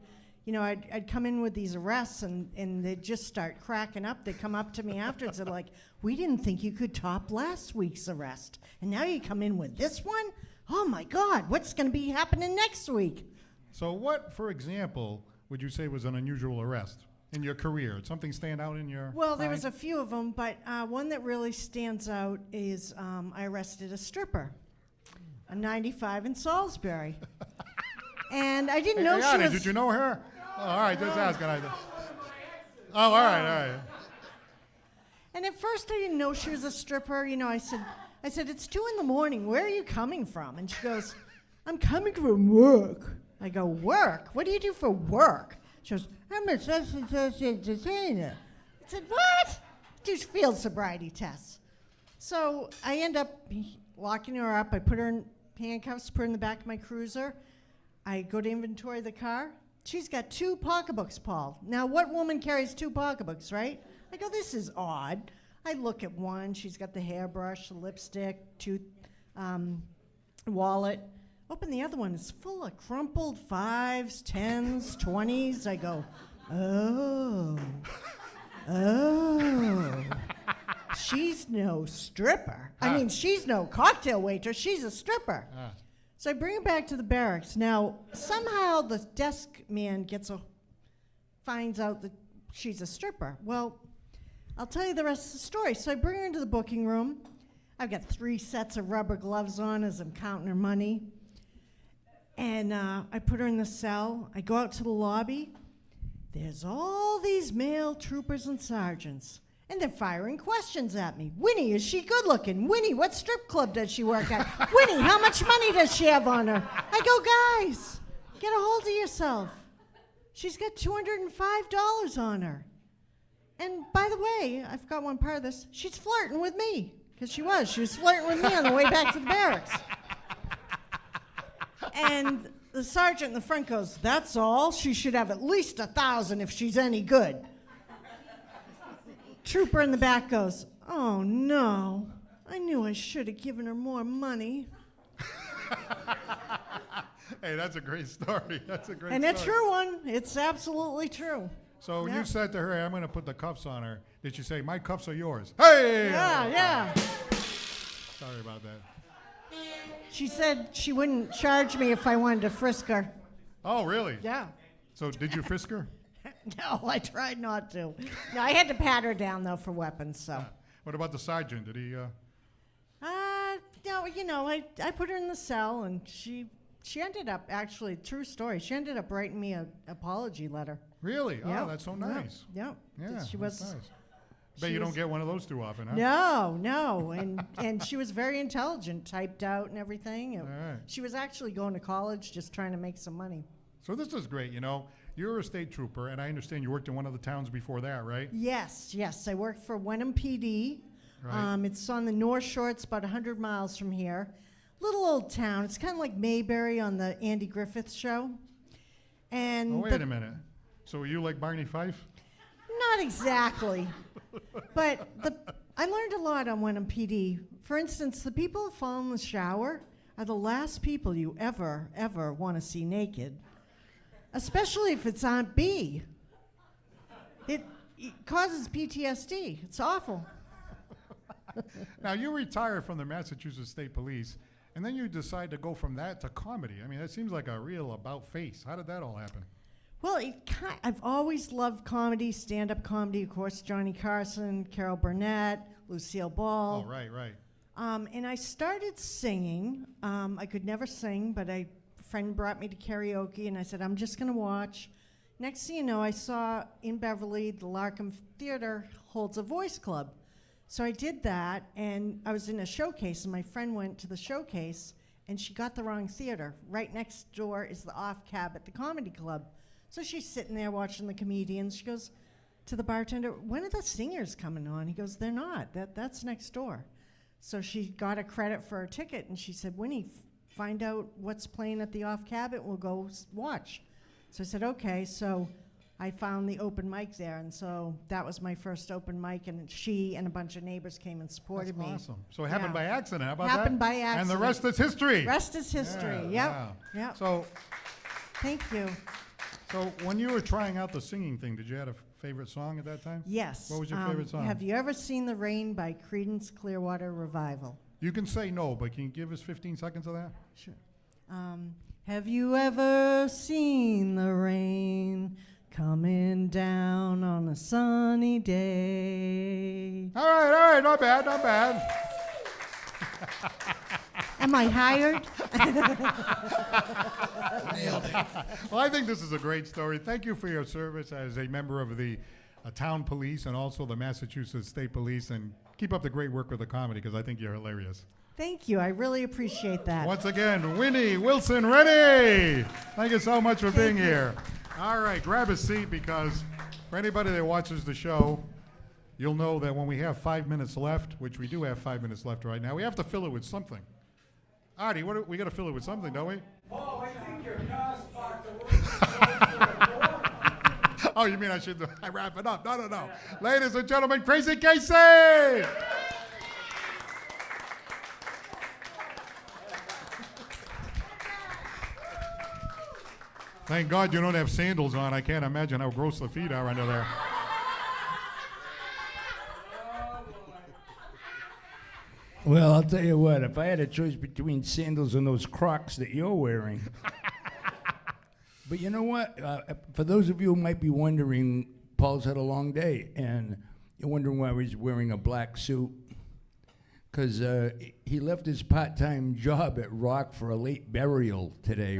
I'd come in with these arrests, and they'd just start cracking up. They'd come up to me afterwards. They're like, we didn't think you could top last week's arrest, and now you come in with this one? Oh, my God, what's going to be happening next week? So what, for example, would you say was an unusual arrest in your career? Did something stand out in your Well, there mind? was a few of them, but one that really stands out is I arrested a stripper, a 95 in Salisbury. And I didn't know Hey, she Yanni, was... did you know her? Oh, all right, just asking. Oh, all right. And at first I didn't know she was a stripper. I said, it's 2 a.m. Where are you coming from? And she goes, I'm coming from work. I go, work? What do you do for work? She goes, I'm a such entertainer. I said, what? Do field sobriety tests. So I end up locking her up. I put her in handcuffs, put her in the back of my cruiser. I go to inventory the car. She's got 2 pocketbooks, Paul. Now, what woman carries 2 pocketbooks, right? I go, this is odd. I look at one. She's got the hairbrush, the lipstick, wallet. Open the other one. It's full of crumpled 5s, 10s, 20s. I go, oh. She's no stripper. I mean, she's no cocktail waitress. She's a stripper. So I bring her back to the barracks. Now, somehow the desk man finds out that she's a stripper. Well, I'll tell you the rest of the story. So I bring her into the booking room. I've got 3 sets of rubber gloves on as I'm counting her money. And I put her in the cell. I go out to the lobby. There's all these male troopers and sergeants. And they're firing questions at me. Winnie, is she good looking? Winnie, what strip club does she work at? Winnie, how much money does she have on her? I go, guys, get a hold of yourself. She's got $205 on her. And by the way, I forgot one part of this. She's flirting with me. Because she was flirting with me on the way back to the barracks. And the sergeant in the front goes, that's all? She should have at least 1,000 if she's any good. Trooper in the back goes, oh no, I knew I should have given her more money. Hey, that's a great story. That's a great And story. a true one. It's absolutely true. So when Yeah. you said to her, hey, I'm going to put the cuffs on her, did she say, my cuffs are yours? Hey! Yeah. Sorry about that. She said she wouldn't charge me if I wanted to frisk her. Oh, really? Yeah. So did you frisk her? No, I tried not to. No, I had to pat her down, though, for weapons, so. What about the sergeant? Did he? No, I put her in the cell, and she ended up, actually, true story, she ended up writing me an apology letter. Really? Yep. Oh, that's so nice. Yep. Yeah, She that's was. nice. Bet she you don't was- get one of those too often, huh? No, and she was very intelligent, typed out and everything. All right. She was actually going to college, just trying to make some money. So this is great, you know. You're a state trooper, and I understand you worked in one of the towns before that, right? Yes. I worked for Wenham PD. Right. It's on the North Shore. It's about 100 miles from here. little old town. It's kind of like Mayberry on the Andy Griffith Show. And Oh, wait a minute. So are you like Barney Fife? not exactly, but I learned a lot on Wenham PD. For instance, the people who fall in the shower are the last people you ever want to see naked, especially if it's Aunt B. It causes PTSD. It's awful. Now, you retired from the Massachusetts State Police, and then you decide to go from that to comedy. I mean, that seems like a real about-face. How did that all happen? Well, I've always loved comedy, stand-up comedy, of course, Johnny Carson, Carol Burnett, Lucille Ball. Oh, right. And I started singing. I could never sing, but a friend brought me to karaoke, and I said, I'm just going to watch. Next thing you know, I saw in Beverly, the Larkham Theater holds a voice club. So I did that, and I was in a showcase, and my friend went to the showcase, and she got the wrong theater. Right next door is the off cab at the comedy club. So she's sitting there watching the comedians. She goes to the bartender, when are the singers coming on? He goes, they're not. That's next door. So she got a credit for her ticket, and she said, Winnie, find out what's playing at the off cab, and we'll go watch. So I said, okay. So I found the open mic there, and so that was my first open mic, and she and a bunch of neighbors came and supported me. That's awesome. So it happened by accident. How about that? Happened by accident. And the rest is history. Rest is history. Yeah. Yep. So Thank you. when you were trying out the singing thing, did you have a favorite song at that time? Yes. What was your favorite song? Have you ever seen The Rain by Creedence Clearwater Revival? You can say no, but can you give us 15 seconds of that? Sure. Have you ever seen the rain coming down on a sunny day? All right, not bad. Am I hired? Well, I think this is a great story. Thank you for your service as a member of the town police and also the Massachusetts State Police, and keep up the great work with the comedy, because I think you're hilarious. Thank you. I really appreciate that. Once again, Winnie Wilson Rennie. Thank you so much for being here. All right, grab a seat, because for anybody that watches the show, you'll know that when we have 5 minutes left, which we do have 5 minutes left right now, we have to fill it with something. Artie, we got to fill it with something, don't we? Oh, I think your car's parked the Oh, you mean I should wrap it up? No. Ladies and gentlemen, Crazy Casey! Thank God you don't have sandals on. I can't imagine how gross the feet are under there. Well, I'll tell you what, if I had a choice between sandals and those Crocs that you're wearing. But you know what? For those of you who might be wondering, Paul's had a long day, and you're wondering why he's wearing a black suit. Because he left his part-time job at Rock for a late burial today.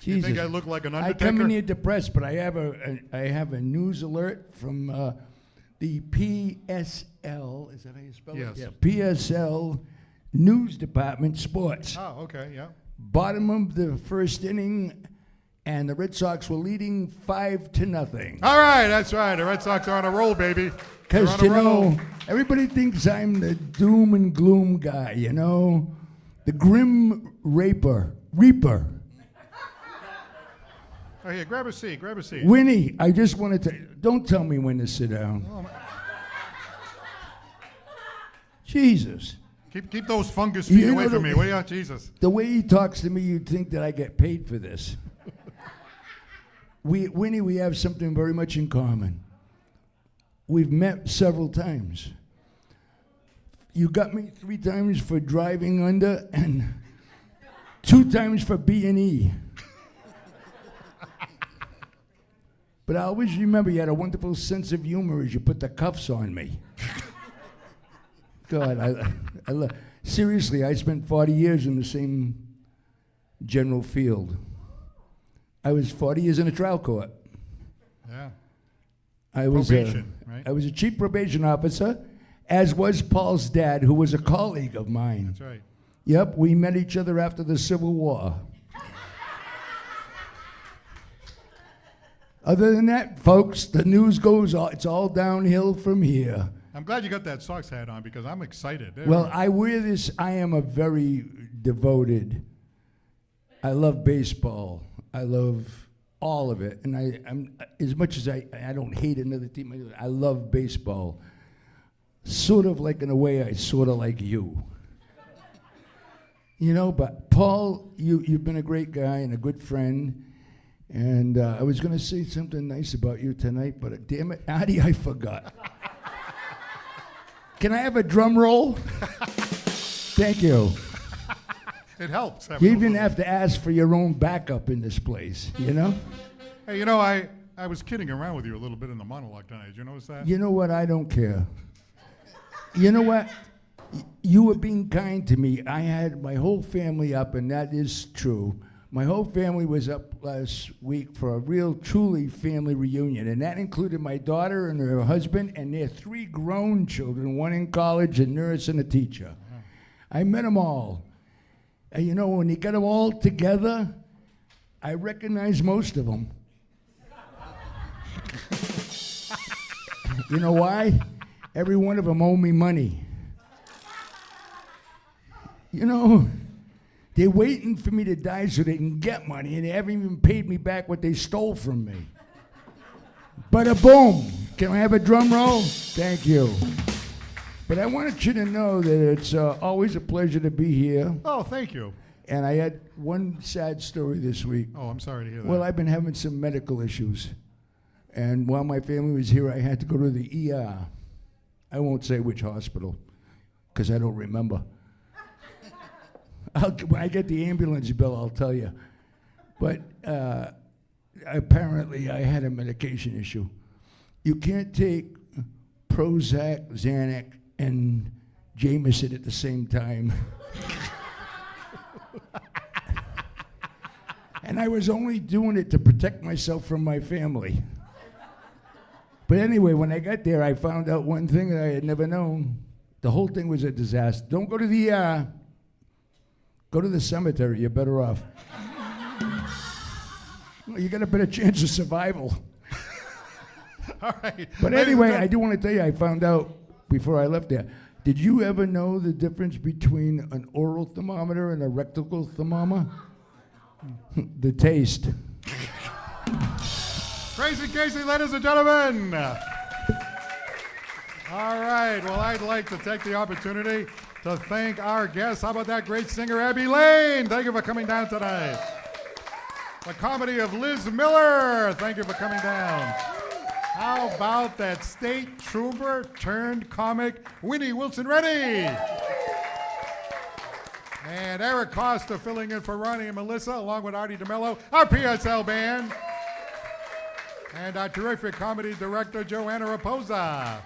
You think I look like an I undertaker? come in here depressed, but I have a news alert from the PSL. Is that how you spell Yes. it? Yeah, PSL News Department Sports. Oh, okay, yeah. Bottom of the first inning, and the Red Sox were leading 5-0. All right, that's right. The Red Sox are on a roll, baby. They're Because, on a you roll. know, everybody thinks I'm the doom and gloom guy, you know? The grim reaper. Oh, here, grab a seat. Winnie, I just wanted to, don't tell me when to sit down. Jesus. Keep those fungus feet You away know from the- me, will ya? Jesus. The way he talks to me, you'd think that I get paid for this. Winnie, we have something very much in common. We've met several times. You got me 3 times for driving under and 2 times for B&E. But I always remember you had a wonderful sense of humor as you put the cuffs on me. God, seriously, I spent 40 years in the same general field. I was 40 years in a trial court. Yeah. I was Probation, right? I was a chief probation officer, as was Paul's dad, who was a colleague of mine. That's right. Yep, we met each other after the Civil War. Other than that, folks, the news goes on. It's all downhill from here. I'm glad you got that Sox hat on because I'm excited. There Well, we go. I wear this. I am a very devoted. I love baseball. I love all of it, and I'm as much as I don't hate another team. I love baseball. Sort of like in a way, I sort of like you. You know, but Paul, you've been a great guy and a good friend. And I was going to say something nice about you tonight, but damn it, Addie, I forgot. Can I have a drum roll? Thank you. It helps. You even have to ask for your own backup in this place, you know? Hey, you know, I was kidding around with you a little bit in the monologue tonight. Did you notice that? You know what? I don't care. You know what? You were being kind to me. I had my whole family up, and that is true. My whole family was up last week for a real, truly family reunion, and that included my daughter and her husband and their 3 grown children, one in college, a nurse, and a teacher. I met them all. And you know, when you get them all together, I recognize most of them. You know why? Every one of them owe me money. You know, they're waiting for me to die so they can get money, and they haven't even paid me back what they stole from me. Bada boom! Can I have a drum roll? Thank you. But I wanted you to know that it's always a pleasure to be here. Oh, thank you. And I had one sad story this week. Oh, I'm sorry to hear that. Well, I've been having some medical issues. And while my family was here, I had to go to the ER. I won't say which hospital, because I don't remember. When I get the ambulance bill, I'll tell you. But apparently I had a medication issue. You can't take Prozac, Xanax, and Jameson at the same time. And I was only doing it to protect myself from my family. But anyway, when I got there, I found out one thing that I had never known. The whole thing was a disaster. Don't go to the ER. Go to the cemetery. You're better off. Well, you got a better chance of survival. All right. But anyway, I do want to tell you, I found out before I left there. Did you ever know the difference between an oral thermometer and a rectal thermometer? The taste. Crazy Casey, ladies and gentlemen. All right. Well, I'd like to take the opportunity to thank our guests. How about that great singer, Abby Layne? Thank you for coming down tonight. The comedy of Liz Miller. Thank you for coming down. How about that state trooper turned comic, Winnie Wilson Rennie? And Eric Costa filling in for Ronnie and Melissa, along with Artie DeMello, our PSL band. And our terrific comedy director, Joanna Raposa.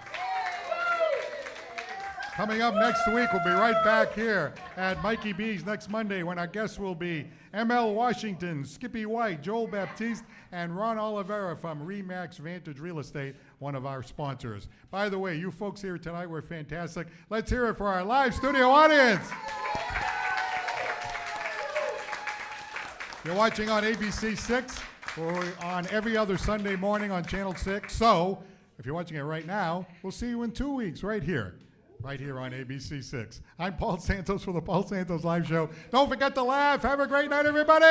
Coming up next week, we'll be right back here at Mikey B's next Monday when our guests will be M.L. Washington, Skippy White, Joel Baptiste, and Ron Oliveira from Remax Vantage Real Estate, one of our sponsors. By the way, you folks here tonight were fantastic. Let's hear it for our live studio audience. You're watching on ABC 6 or on every other Sunday morning on Channel 6. So, if you're watching it right now, we'll see you in 2 weeks right here on ABC 6. I'm Paul Santos for the Paul Santos Live Show. Don't forget to laugh. Have a great night, everybody.